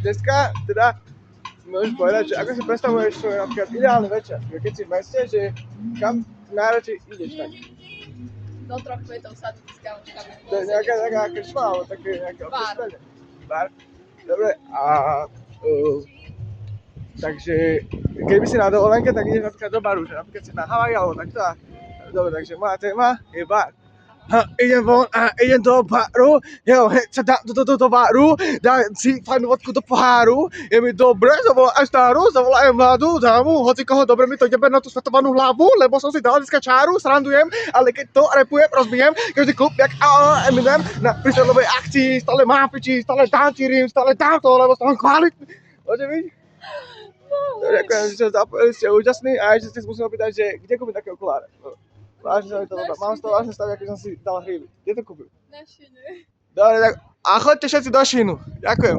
Dneska teda môžeš povedať, že ako si predstavuješ svoj napríklad ideálny večer, že keď si v meste, že kam najradšej ideš tak? Do 3 kvetov sadnúť s kamoškami. To je nejaká taká krčma, alebo také nejaké Bar. občerstvenie. Bar. Dobre, a takže keby si na dovolenke, tak ideš napríklad do baru, že napríklad si na Havaji alebo takto a dobre, takže moja téma je bar. Idem von a idem do baru, jo, sa dám do baru, dám si fajnú vodku do poháru, je mi dobre, zavolám aj starú, zavolajem mladú dámu, hoci koho dobre mi to jebe na tú svetovanú hlavu, lebo som si dal dneska čáru, srandujem, ale keď to repujem, rozbijem, každý klub jak Eminem na prístelovej akcii, stále mám piči, stále tančírim, stále dám to, lebo som kvalitný. Môže byť? Ďakujem, že ste zapojili, ste úžasní a ešte si musím opýtať, že kde kúpiť také okuláre? Vážne sa mi to ľúbi. Mám z toho vážne stav, aký som si dal hríby. Kde to kúpil? Na šine. Dobre, tak a choďte všetci do Šínu. Ďakujem.